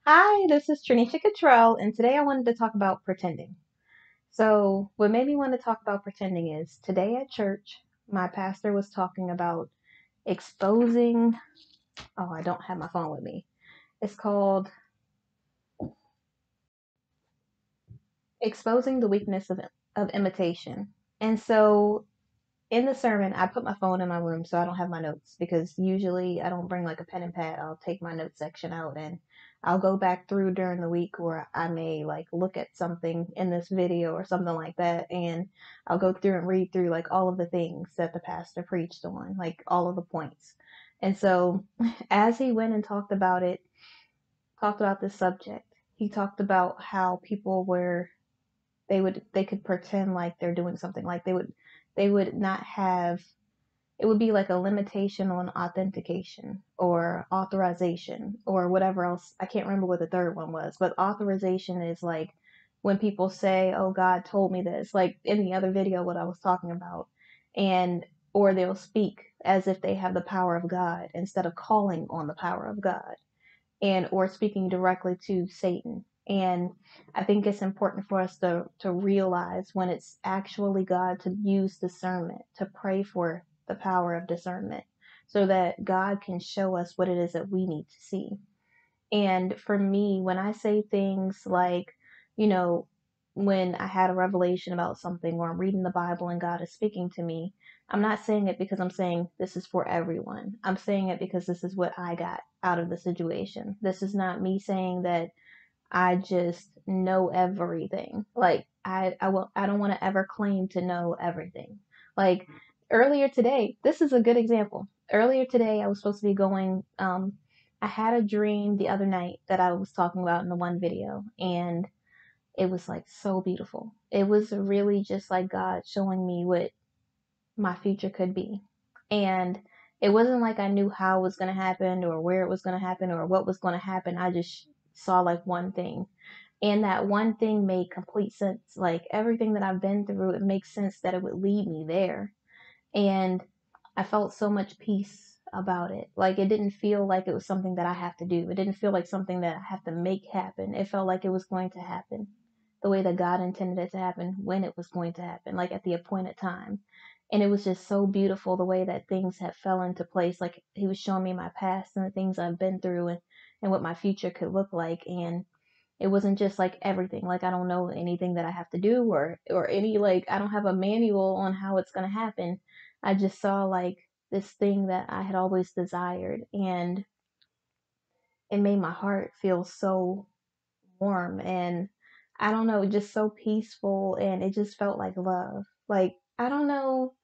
Hi, this is Trinisha Cottrell, and today I wanted to talk about pretending. So, what made me want to talk about pretending is today at church, my pastor was talking about exposing. Oh, I don't have my phone with me. It's called Exposing the Weakness of Imitation. And so, in the sermon, I put my phone in my room so I don't have my notes because usually I don't bring like a pen and pad. I'll take my notes section out and I'll go back through during the week where I may like look at something in this video or something like that, and I'll go through and read through like all of the things that the pastor preached on, like all of the points. And so as he went and talked about this subject, he talked about how people were they could pretend like they're doing something, like they would not have, it would be like a limitation on authentication or authorization or whatever else. I can't remember what the third one was, but authorization is like when people say, "Oh, God told me this," like in the other video, what I was talking about, and or they'll speak as if they have the power of God instead of calling on the power of God, and or speaking directly to Satan. And I think it's important for us to realize when it's actually God, to use discernment, to pray for the power of discernment so that God can show us what it is that we need to see. And for me, when I say things like, you know, when I had a revelation about something or I'm reading the Bible and God is speaking to me, I'm not saying it because I'm saying this is for everyone. I'm saying it because this is what I got out of the situation. This is not me saying that I just know everything. Like I don't want to ever claim to know everything. Like earlier today, this is a good example. Earlier today, I was supposed to be going. I had a dream the other night that I was talking about in the one video, and it was like so beautiful. It was really just like God showing me what my future could be, and it wasn't like I knew how it was going to happen or where it was going to happen or what was going to happen. I just saw like one thing, and that one thing made complete sense. Like everything that I've been through, it makes sense that it would lead me there. And I felt so much peace about it. Like it didn't feel like it was something that I have to do. It didn't feel like something that I have to make happen. It felt like it was going to happen the way that God intended it to happen when it was going to happen, like at the appointed time. And it was just so beautiful the way that things had fell into place. Like he was showing me my past and the things I've been through, and what my future could look like. And it wasn't just like everything. Like I don't know anything that I have to do, or any, like I don't have a manual on how it's going to happen. I just saw like this thing that I had always desired, and it made my heart feel so warm, and I don't know, just so peaceful, and it just felt like love. Like I don't know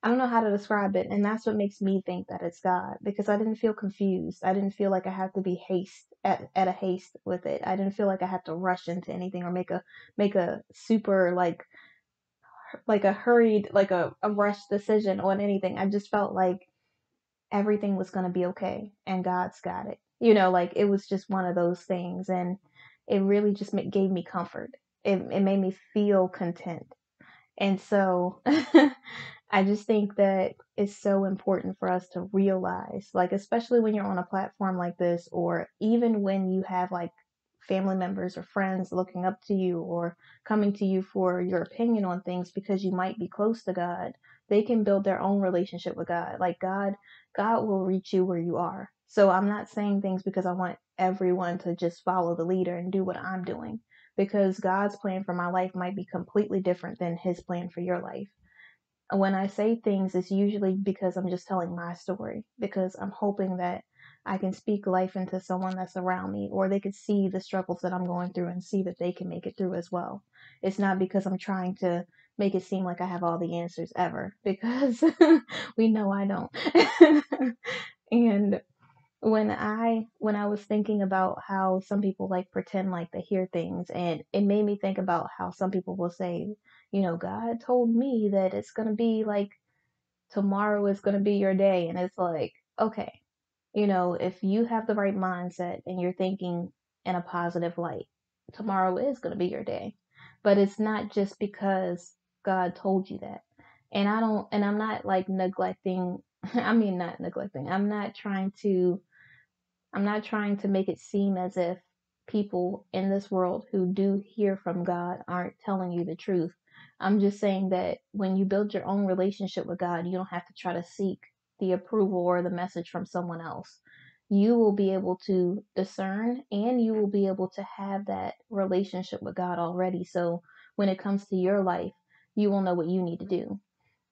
how to describe it, and that's what makes me think that it's God, because I didn't feel confused. I didn't feel like I had to be at a haste with it. I didn't feel like I had to rush into anything or make a super like a hurried, like a rushed decision on anything. I just felt like everything was going to be okay and God's got it. Like it was just one of those things, and it really just gave me comfort. It made me feel content. And so I just think that it's so important for us to realize, like, especially when you're on a platform like this, or even when you have like family members or friends looking up to you or coming to you for your opinion on things because you might be close to God, they can build their own relationship with God. Like God will reach you where you are. So I'm not saying things because I want everyone to just follow the leader and do what I'm doing, because God's plan for my life might be completely different than his plan for your life. When I say things, it's usually because I'm just telling my story, because I'm hoping that I can speak life into someone that's around me, or they could see the struggles that I'm going through and see that they can make it through as well. It's not because I'm trying to make it seem like I have all the answers ever, because we know I don't. And when I was thinking about how some people like pretend like they hear things, and it made me think about how some people will say, God told me that it's gonna be like tomorrow is gonna be your day, and it's like, okay, if you have the right mindset and you're thinking in a positive light, tomorrow is gonna be your day. But it's not just because God told you that. And I'm not like neglecting, I mean, not neglecting, I'm not trying to make it seem as if people in this world who do hear from God aren't telling you the truth. I'm just saying that when you build your own relationship with God, you don't have to try to seek the approval or the message from someone else. You will be able to discern and you will be able to have that relationship with God already. So when it comes to your life, you will know what you need to do.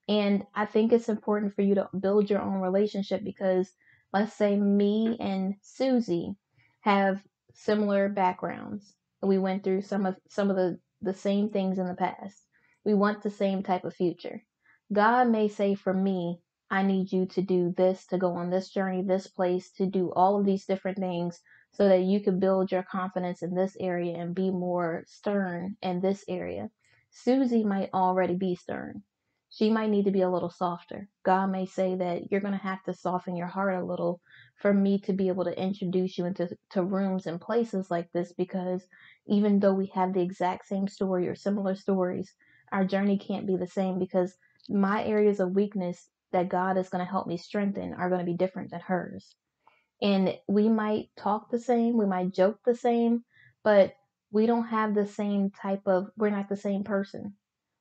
And I think it's important for you to build your own relationship because let's say me and Susie have similar backgrounds. We went through some of the same things in the past. We want the same type of future. God may say for me, I need you to do this, to go on this journey, this place, to do all of these different things so that you can build your confidence in this area and be more stern in this area. Susie might already be stern. She might need to be a little softer. God may say that you're going to have to soften your heart a little for me to be able to introduce you into to rooms and places like this because even though we have the exact same story or similar stories, our journey can't be the same because my areas of weakness that God is going to help me strengthen are going to be different than hers. And we might talk the same, we might joke the same, but we don't have the same type of, we're not the same person.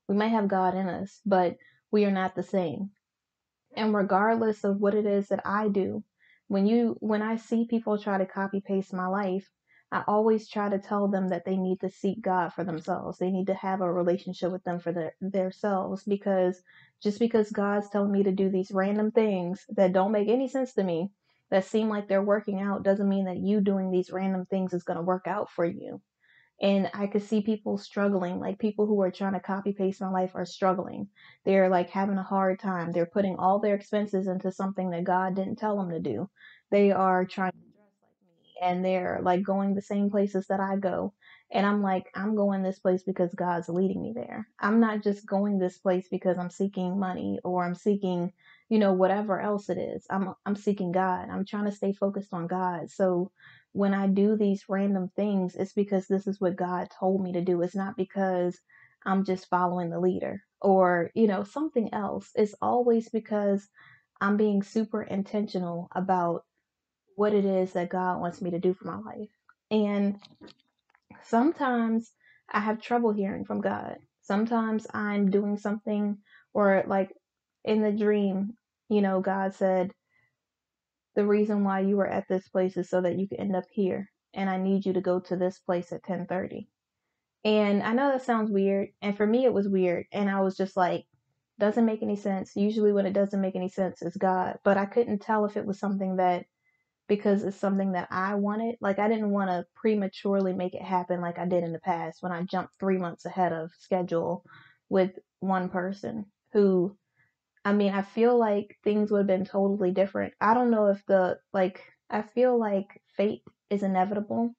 We might have God in us, but we are not the same. And regardless of what it is that I do, when I see people try to copy paste my life, I always try to tell them that they need to seek God for themselves. They need to have a relationship with them for their selves because just because God's telling me to do these random things that don't make any sense to me, that seem like they're working out, doesn't mean that you doing these random things is going to work out for you. And I could see people struggling, like people who are trying to copy paste my life are struggling. They're like having a hard time. They're putting all their expenses into something that God didn't tell them to do. They are trying to dress like me and they're like going the same places that I go. And I'm like, I'm going this place because God's leading me there. I'm not just going this place because I'm seeking money or I'm seeking, whatever else it is. I'm seeking God. I'm trying to stay focused on God. So when I do these random things, it's because this is what God told me to do. It's not because I'm just following the leader or, something else. It's always because I'm being super intentional about what it is that God wants me to do for my life. And sometimes I have trouble hearing from God. Sometimes I'm doing something or like in the dream, God said, the reason why you were at this place is so that you can end up here. And I need you to go to this place at 10:30. And I know that sounds weird. And for me, it was weird. And I was just like, doesn't make any sense. Usually when it doesn't make any sense, it's God. But I couldn't tell if it was something that, because it's something that I wanted. Like I didn't want to prematurely make it happen like I did in the past when I jumped 3 months ahead of schedule with one person who, I mean, I feel like things would have been totally different. I don't know if I feel like fate is inevitable.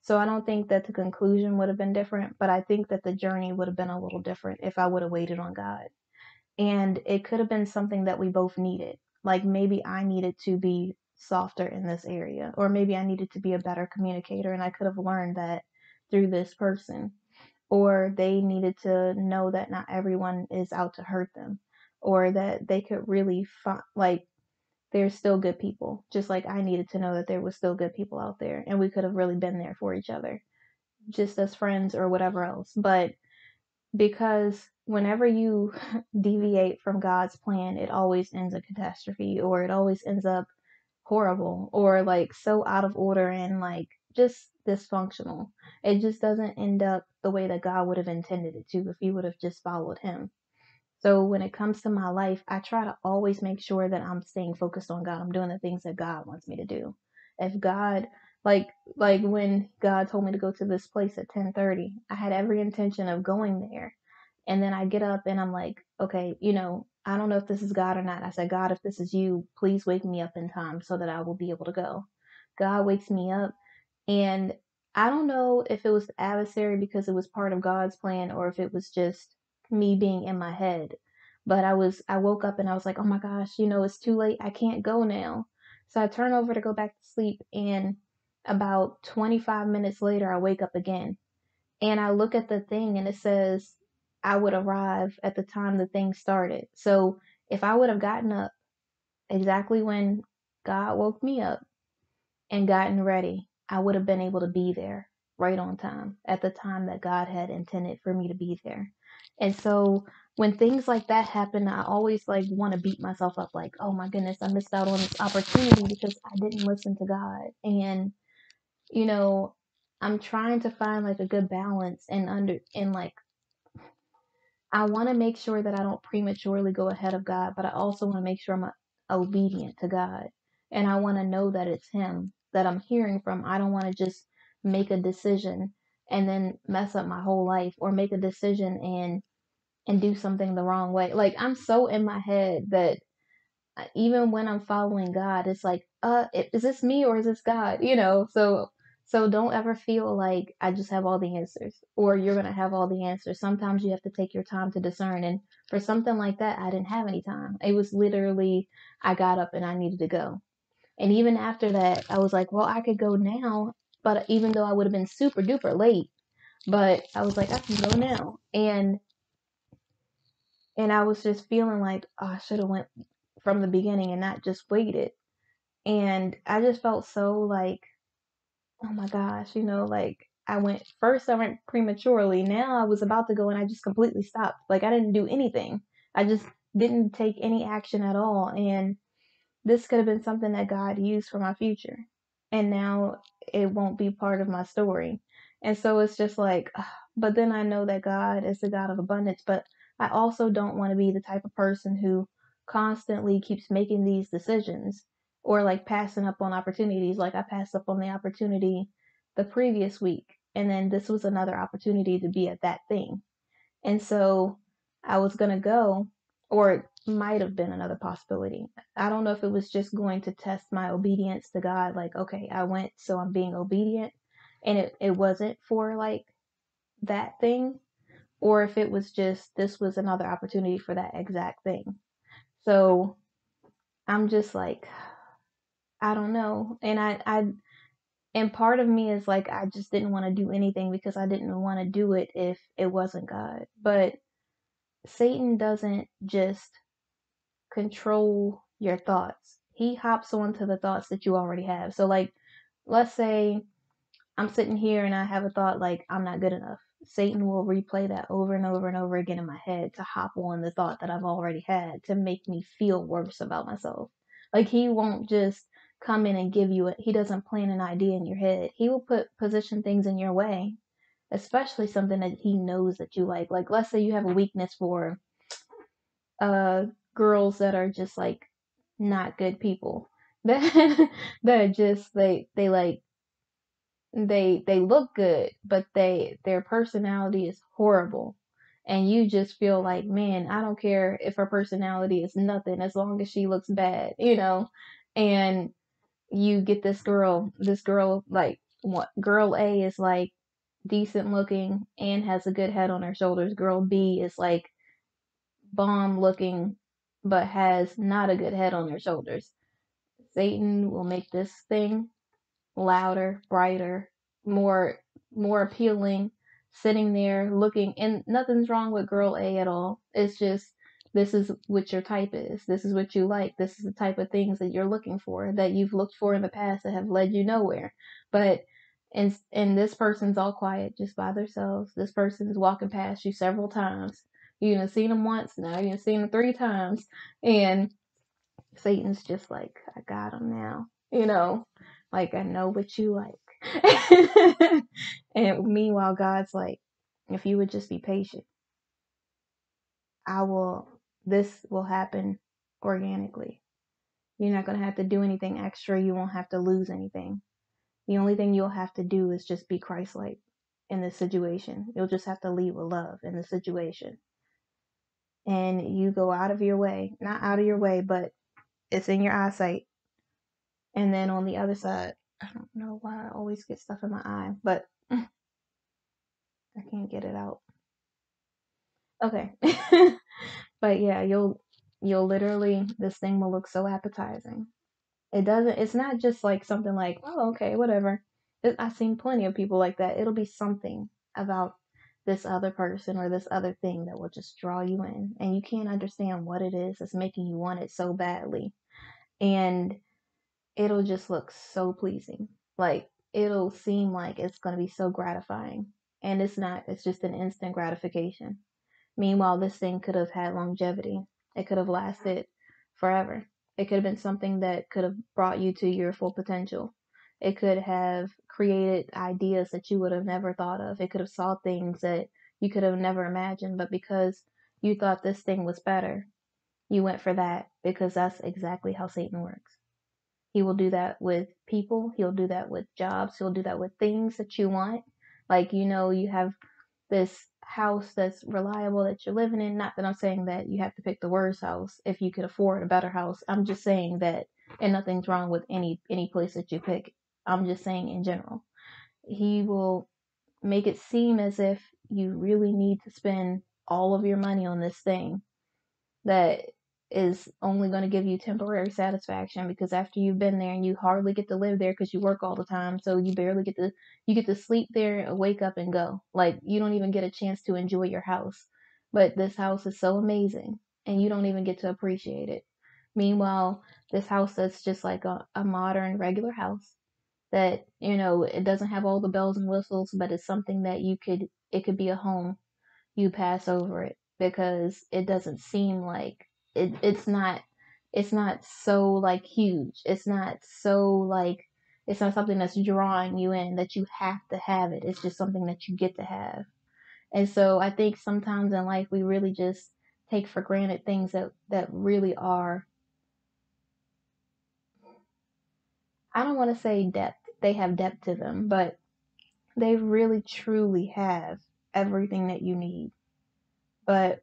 So I don't think that the conclusion would have been different, but I think that the journey would have been a little different if I would have waited on God. And it could have been something that we both needed. Like maybe I needed to be softer in this area, or maybe I needed to be a better communicator, and I could have learned that through this person or they needed to know that not everyone is out to hurt them or that they could really like there's still good people, just like I needed to know that there was still good people out there and we could have really been there for each other just as friends or whatever else. But because whenever you deviate from God's plan, it always ends a catastrophe or it always ends up horrible or like so out of order and like just dysfunctional. It just doesn't end up the way that God would have intended it to if you would have just followed him. So when it comes to my life, I try to always make sure that I'm staying focused on God. I'm doing the things that God wants me to do. If God like when God told me to go to this place at 10:30, I had every intention of going there. And then I get up and I'm like, okay, I don't know if this is God or not. I said, God, if this is you, please wake me up in time so that I will be able to go. God wakes me up and I don't know if it was the adversary because it was part of God's plan or if it was just me being in my head. But I woke up and I was like, oh my gosh, it's too late. I can't go now. So I turn over to go back to sleep and about 25 minutes later, I wake up again and I look at the thing and it says I would arrive at the time the thing started. So if I would have gotten up exactly when God woke me up and gotten ready, I would have been able to be there. right on time at the time that God had intended for me to be there. And so when things like that happen, I always like want to beat myself up like, oh my goodness, I missed out on this opportunity because I didn't listen to God. And you know, I'm trying to find like a good balance and like I want to make sure that I don't prematurely go ahead of God, but I also want to make sure I'm obedient to God. And I want to know that it's Him that I'm hearing from. I don't want to just make a decision and then mess up my whole life or make a decision and do something the wrong way. Like I'm so in my head that even when I'm following God, it's like, is this me or is this God? So don't ever feel like I just have all the answers or you're gonna have all the answers. Sometimes you have to take your time to discern. And for something like that, I didn't have any time. It was literally I got up and I needed to go. And even after that, I was like, well, I could go now, but even though I would have been super duper late, but I was like, I can go now. And I was just feeling like, oh, I should have went from the beginning and not just waited. And I just felt so like, oh my gosh, like I went prematurely. Now I was about to go and I just completely stopped. Like I didn't do anything. I just didn't take any action at all. And this could have been something that God used for my future. And now it won't be part of my story. And so it's just like, but then I know that God is the God of abundance, but I also don't want to be the type of person who constantly keeps making these decisions or like passing up on opportunities. Like I passed up on the opportunity the previous week, and then this was another opportunity to be at that thing. And so I was going to go, or it might have been another possibility. I don't know if it was just going to test my obedience to God. Like, okay, I went, so I'm being obedient. And it wasn't for like that thing, or if it was just this was another opportunity for that exact thing. So I'm just like, I don't know. And part of me is like, I just didn't want to do anything because I didn't want to do it if it wasn't God. But Satan doesn't just control your thoughts. He hops onto the thoughts that you already have. So like let's say I'm sitting here and I have a thought like I'm not good enough. Satan will replay that over and over and over again in my head to hop on the thought that I've already had to make me feel worse about myself. Like he won't just come in and give you it. He doesn't plant an idea in your head. He will position things in your way, especially something that he knows that you like. Like let's say you have a weakness for uh girls that are just like not good people. That that just they like they look good, but their personality is horrible. And you just feel like, man, I don't care if her personality is nothing as long as she looks bad. And you get this girl like what girl A is like decent looking and has a good head on her shoulders. Girl B is like bomb looking but has not a good head on their shoulders. Satan will make this thing louder, brighter, more more appealing, sitting there looking, and nothing's wrong with girl A at all. It's just this is what your type is. This is what you like. This is the type of things that you're looking for that you've looked for in the past that have led you nowhere. But and this person's all quiet just by themselves. This person's walking past you several times. You done seen them once, now you done seen them 3 times, and Satan's just like, I got him now. Like I know what you like. And meanwhile, God's like, if you would just be patient, this will happen organically. You're not going to have to do anything extra. You won't have to lose anything. The only thing you'll have to do is just be Christ-like in this situation. You'll just have to lead with love in the situation. And you go out of your way, not out of your way, but it's in your eyesight. And then on the other side, I don't know why I always get stuff in my eye, but I can't get it out. Okay. But yeah, you'll literally this thing will look so appetizing. It's not just like something like, oh, okay, whatever. I've seen plenty of people like that. It'll be something about this other person or this other thing that will just draw you in, and you can't understand what it is that's making you want it so badly. And it'll just look so pleasing. Like it'll seem like it's going to be so gratifying. And it's not, it's just an instant gratification. Meanwhile, this thing could have had longevity. It could have lasted forever. It could have been something that could have brought you to your full potential. It could have created ideas that you would have never thought of. It could have solved things that you could have never imagined. But because you thought this thing was better, you went for that because that's exactly how Satan works. He will do that with people. He'll do that with jobs. He'll do that with things that you want. Like, you have this house that's reliable that you're living in. Not that I'm saying that you have to pick the worst house if you could afford a better house. I'm just saying that, and nothing's wrong with any place that you pick. I'm just saying in general. He will make it seem as if you really need to spend all of your money on this thing that is only going to give you temporary satisfaction, because after you've been there and you hardly get to live there because you work all the time, so you barely get to sleep there, wake up and go. Like, you don't even get a chance to enjoy your house. But this house is so amazing and you don't even get to appreciate it. Meanwhile, this house that's just like a modern regular house that, it doesn't have all the bells and whistles, but it's something that it could be a home. You pass over it because it doesn't seem like it's not so like huge. It's not something that's drawing you in that you have to have it. It's just something that you get to have. And so I think sometimes in life we really just take for granted things that really are, I don't want to say depth. They have depth to them, but they really truly have everything that you need. But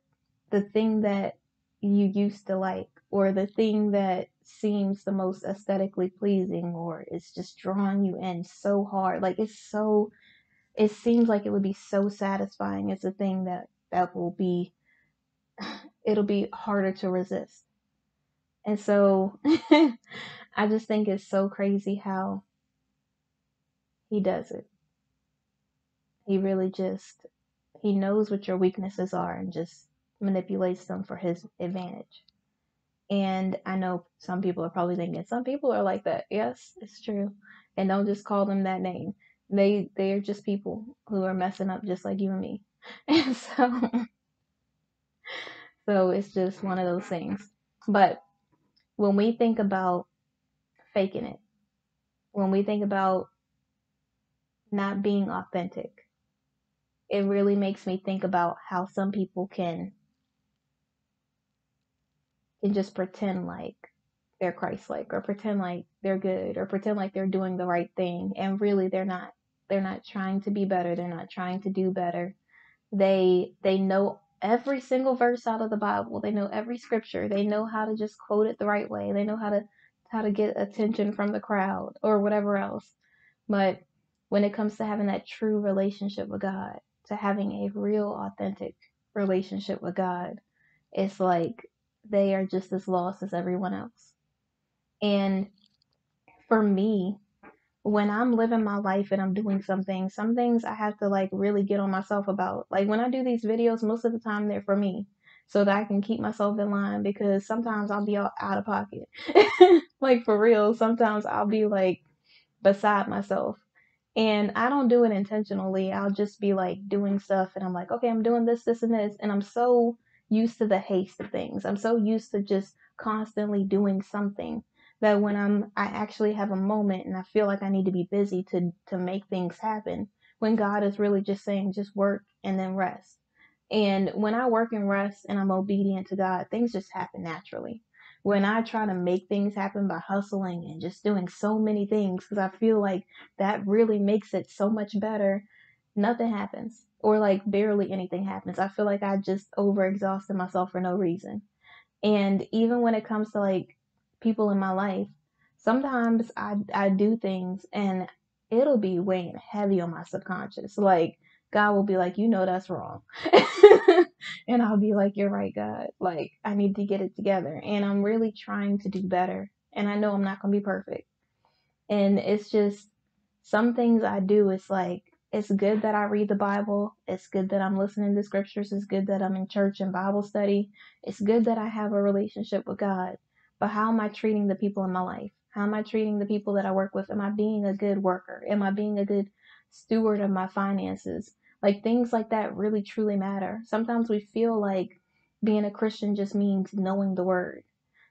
the thing that you used to like, or the thing that seems the most aesthetically pleasing, or it's just drawing you in so hard, like it seems like it would be so satisfying, it's a thing that will be, it'll be harder to resist. And so I just think it's so crazy how he does it. He really just, he knows what your weaknesses are and just manipulates them for his advantage. And I know some people are probably thinking, some people are like that. Yes, it's true. And don't just call them that name. They are just people who are messing up just like you and me. And so it's just one of those things. But when we think about faking it, when we think about not being authentic, it really makes me think about how some people can just pretend like they're Christ-like, or pretend like they're good, or pretend like they're doing the right thing, and really they're not. They're not trying to be better. They're not trying to do better. They know every single verse out of the Bible. They know every scripture. They know how to just quote it the right way. They know how to get attention from the crowd or whatever else. But when it comes to having that true relationship with God, to having a real authentic relationship with God, it's like they are just as lost as everyone else. And for me, when I'm living my life and I'm doing something, some things I have to like really get on myself about. Like when I do these videos, most of the time they're for me so that I can keep myself in line, because sometimes I'll be out of pocket. Like for real, sometimes I'll be like beside myself. And I don't do it intentionally. I'll just be like doing stuff and I'm like, okay, I'm doing this, this, and this. And I'm so used to the haste of things. I'm so used to just constantly doing something that when I actually have a moment and I feel like I need to be busy to make things happen, when God is really just saying, just work and then rest. And when I work and rest and I'm obedient to God, things just happen naturally. When I try to make things happen by hustling and just doing so many things because I feel like that really makes it so much better, nothing happens. Or like barely anything happens. I feel like I just overexhausted myself for no reason. And even when it comes to like people in my life, sometimes I do things and it'll be weighing heavy on my subconscious. Like God will be like, that's wrong. And I'll be like, you're right, God. Like I need to get it together. And I'm really trying to do better. And I know I'm not going to be perfect. And it's just some things I do, it's like, it's good that I read the Bible. It's good that I'm listening to scriptures. It's good that I'm in church and Bible study. It's good that I have a relationship with God. But how am I treating the people in my life? How am I treating the people that I work with? Am I being a good worker? Am I being a good steward of my finances? Like things like that really truly matter. Sometimes we feel like being a Christian just means knowing the word,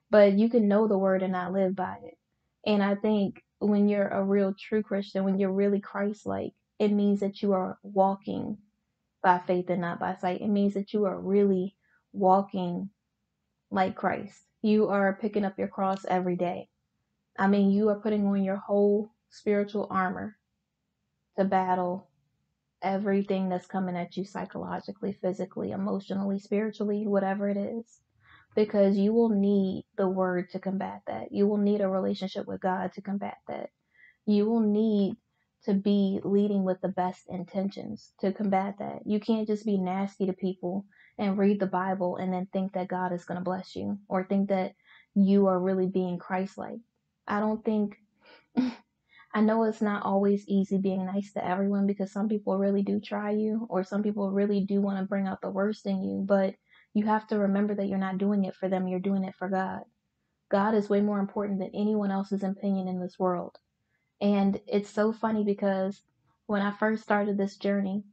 but you can know the word and not live by it. And I think when you're a real true Christian, when you're really Christ-like, it means that you are walking by faith and not by sight. It means that you are really walking like Christ. You are picking up your cross every day. I mean, you are putting on your whole spiritual armor to battle everything that's coming at you psychologically, physically, emotionally, spiritually, whatever it is. Because you will need the word to combat that. You will need a relationship with God to combat that. You will need to be leading with the best intentions to combat that. You can't just be nasty to people and read the Bible and then think that God is going to bless you or think that you are really being Christ-like. I don't think, I know it's not always easy being nice to everyone because some people really do try you or some people really do want to bring out the worst in you, but you have to remember that you're not doing it for them, you're doing it for God. God is way more important than anyone else's opinion in this world. And it's so funny because when I first started this journey,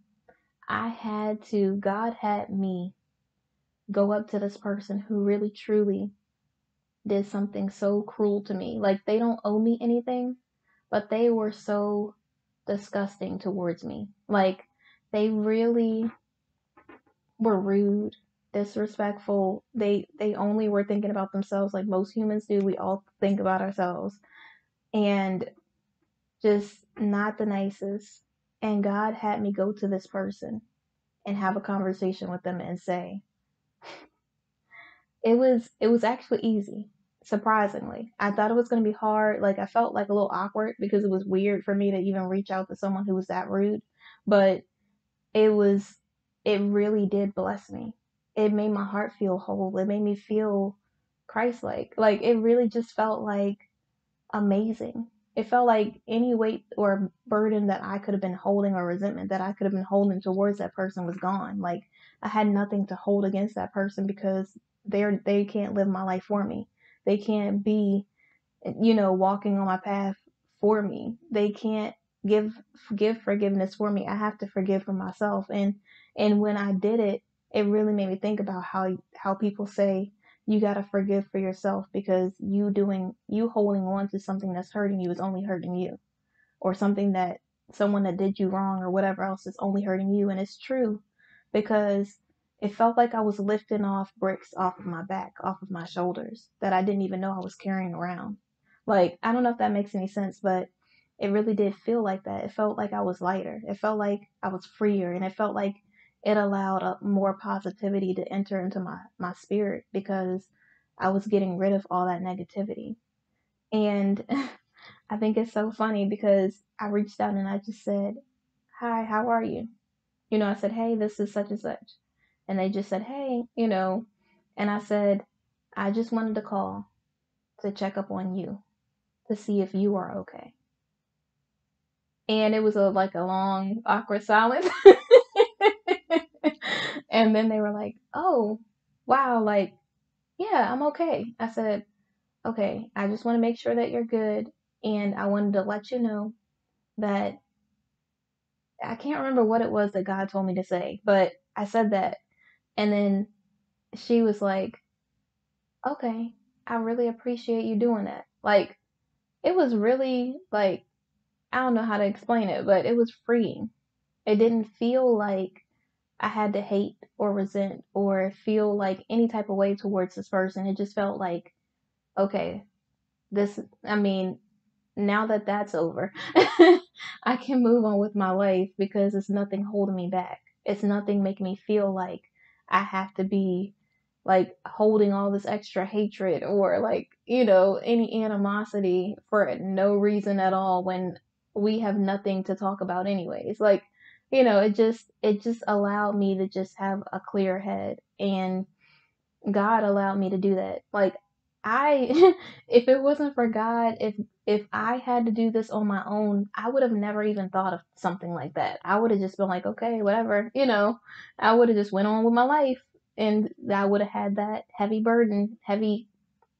God had me go up to this person who really truly did something so cruel to me. Like they don't owe me anything, but they were so disgusting towards me. Like they really were rude, disrespectful. They only were thinking about themselves like most humans do. We all think about ourselves. And just not the nicest. And God had me go to this person and have a conversation with them and say, it was actually easy, surprisingly. I thought it was going to be hard. Like I felt like a little awkward because it was weird for me to even reach out to someone who was that rude, but it was it really did bless me. It made my heart feel whole. It made me feel Christ-like. Like it really just felt like amazing. It felt like any weight or burden that I could have been holding or resentment that I could have been holding towards that person was gone. Like I had nothing to hold against that person because they can't live my life for me. They can't be, walking on my path for me. They can't give forgiveness for me. I have to forgive for myself. And when I did it, it really made me think about how people say you got to forgive for yourself because you holding on to something that's hurting you is only hurting you, or something that someone that did you wrong or whatever else is only hurting you. And it's true because it felt like I was lifting off bricks off of my back, off of my shoulders that I didn't even know I was carrying around. Like, I don't know if that makes any sense, but it really did feel like that. It felt like I was lighter. It felt like I was freer, and it felt like it allowed more positivity to enter into my spirit because I was getting rid of all that negativity. And I think it's so funny because I reached out and I just said, "Hi, how are you?" I said, "Hey, this is such and such." And they just said, "Hey," and I said, "I just wanted to call to check up on you to see if you are okay." And it was like a long, awkward silence. And then they were like, "Oh, wow, like, yeah, I'm okay." I said, "Okay, I just want to make sure that you're good. And I wanted to let you know that I can't remember what it was that God told me to say, but I said that." And then she was like, "Okay, I really appreciate you doing that." Like, it was really like, I don't know how to explain it, but it was freeing. It didn't feel like I had to hate or resent or feel like any type of way towards this person. It just felt like, okay, I mean, now that that's over, I can move on with my life because it's nothing holding me back. It's nothing making me feel like I have to be like holding all this extra hatred or like, any animosity for no reason at all when we have nothing to talk about anyways. Like, it just allowed me to just have a clear head, and God allowed me to do that. Like I if it wasn't for God, if I had to do this on my own, I would have never even thought of something like that. I would have just been like, okay, whatever, I would have just went on with my life, and I would have had that heavy burden, heavy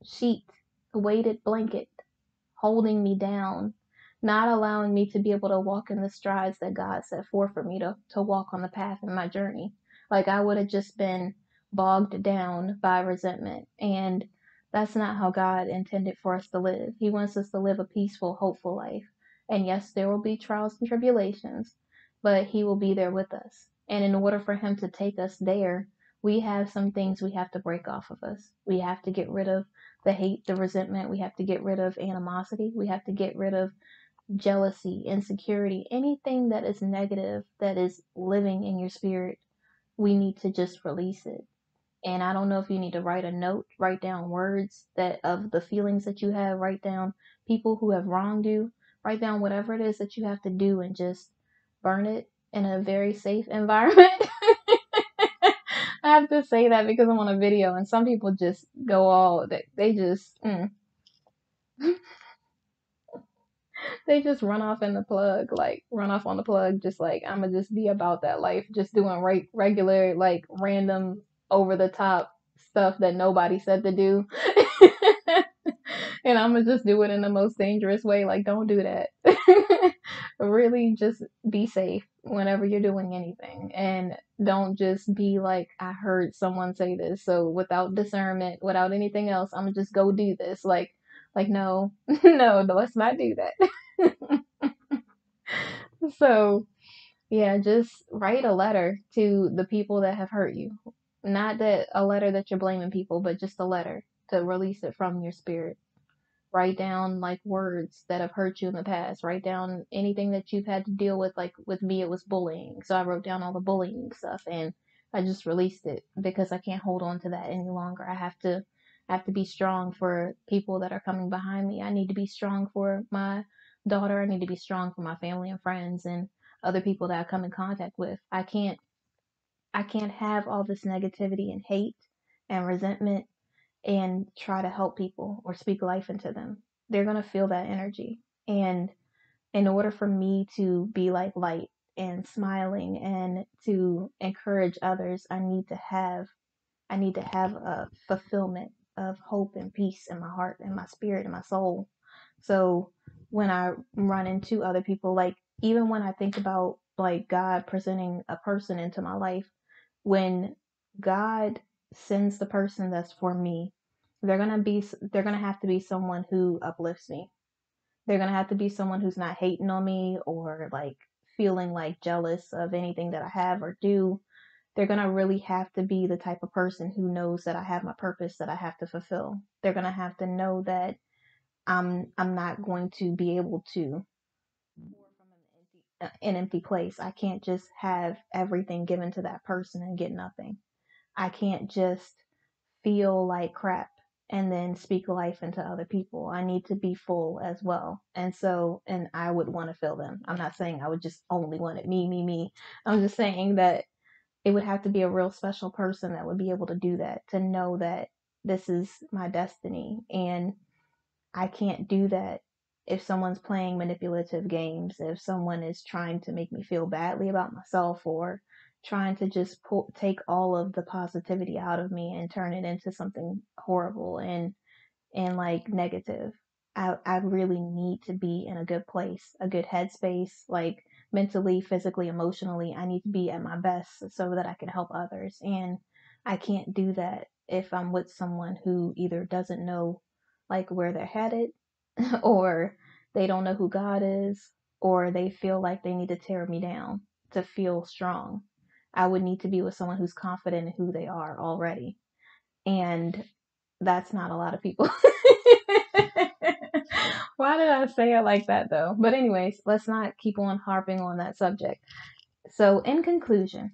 sheet, weighted blanket holding me down, not allowing me to be able to walk in the strides that God set forth for me to walk on the path in my journey. Like I would have just been bogged down by resentment. And that's not how God intended for us to live. He wants us to live a peaceful, hopeful life. And yes, there will be trials and tribulations, but He will be there with us. And in order for Him to take us there, we have some things we have to break off of us. We have to get rid of the hate, the resentment. We have to get rid of animosity. We have to get rid of jealousy, insecurity, anything that is negative that is living in your spirit. We need to just release it. And I don't know if you need to write a note, write down words that of the feelings that you have, write down people who have wronged you, write down whatever it is that you have to do and just burn it in a very safe environment. I have to say that because I'm on a video and some people just go all they just they just run off in the plug, like run off on the plug, just like I'ma just be about that life, just doing regular, like random over the top stuff that nobody said to do. And I'ma just do it in the most dangerous way. Like, don't do that. Really just be safe whenever you're doing anything. And don't just be like, I heard someone say this. So without discernment, without anything else, I'm gonna just go do this. Like no, no, let's not do that. So yeah, just write a letter to the people that have hurt you. Not that a letter that you're blaming people, but just a letter to release it from your spirit. Write down like words that have hurt you in the past. Write down anything that you've had to deal with. Like with me, it was bullying. So I wrote down all the bullying stuff and I just released it because I can't hold on to that any longer. I have to be strong for people that are coming behind me. I need to be strong for my daughter. I need to be strong for my family and friends and other people that I come in contact with. I can't have all this negativity and hate and resentment and try to help people or speak life into them. They're going to feel that energy. And in order for me to be like light and smiling and to encourage others, I need to have a fulfillment of hope and peace in my heart and my spirit and my soul. So when I run into other people, like even when I think about like God presenting a person into my life, when God sends the person that's for me, they're gonna have to be someone who uplifts me. They're gonna have to be someone who's not hating on me or like feeling like jealous of anything that I have or do. They're gonna really have to be the type of person who knows that I have my purpose that I have to fulfill. They're gonna have to know that I'm not going to be able to pour from an empty place. I can't just have everything given to that person and get nothing. I can't just feel like crap and then speak life into other people. I need to be full as well. And I would want to fill them. I'm not saying I would just only want it me, me, me. I'm just saying that it would have to be a real special person that would be able to do that, to know that this is my destiny. And I can't do that if someone's playing manipulative games, if someone is trying to make me feel badly about myself or trying to just take all of the positivity out of me and turn it into something horrible and like negative. I really need to be in a good place, a good headspace, like mentally, physically, emotionally. I need to be at my best so that I can help others. And I can't do that if I'm with someone who either doesn't know like where they're headed or they don't know who God is or they feel like they need to tear me down to feel strong. I would need to be with someone who's confident in who they are already. And that's not a lot of people. Why did I say it like that though? But anyways, let's not keep on harping on that subject. So in conclusion,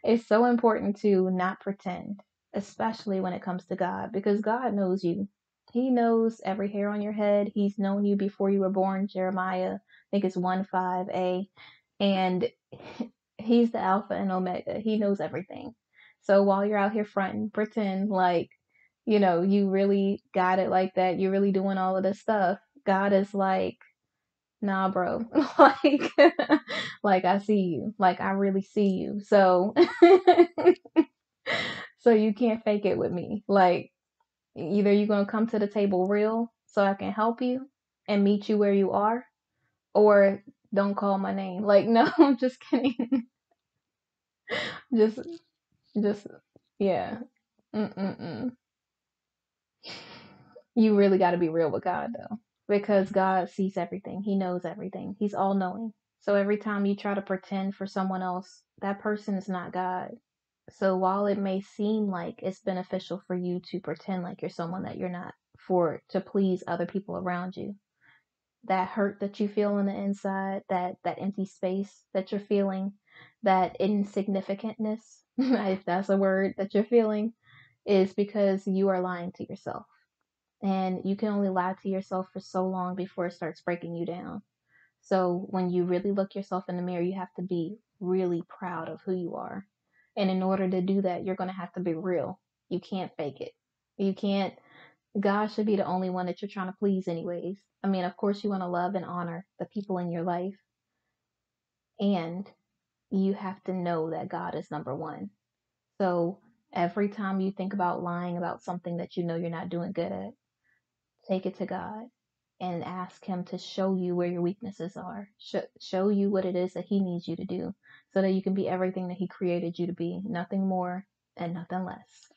it's so important to not pretend, especially when it comes to God, because God knows you. He knows every hair on your head. He's known you before you were born. Jeremiah, I think it's 1:5a. And he's the Alpha and Omega. He knows everything. So while you're out here fronting, pretend like, you really got it like that. You're really doing all of this stuff. God is like, nah, bro. like, like I see you. Like I really see you. So, so you can't fake it with me. Like either you're gonna come to the table real so I can help you and meet you where you are, or don't call my name. Like, no, I'm just kidding. just, just, yeah. Mm-mm-mm. You really got to be real with God, though, because God sees everything. He knows everything. He's all knowing. So every time you try to pretend for someone else, that person is not God. So while it may seem like it's beneficial for you to pretend like you're someone that you're not for to please other people around you, that hurt that you feel on the inside, that empty space that you're feeling, that insignificantness, if that's a word that you're feeling, is because you are lying to yourself. And you can only lie to yourself for so long before it starts breaking you down. So when you really look yourself in the mirror, you have to be really proud of who you are. And in order to do that, you're going to have to be real. You can't fake it. You can't, God should be the only one that you're trying to please, anyways. I mean, of course, you want to love and honor the people in your life. And you have to know that God is number one. So every time you think about lying about something that you know you're not doing good at, take it to God and ask Him to show you where your weaknesses are. Show you what it is that He needs you to do so that you can be everything that He created you to be, nothing more and nothing less.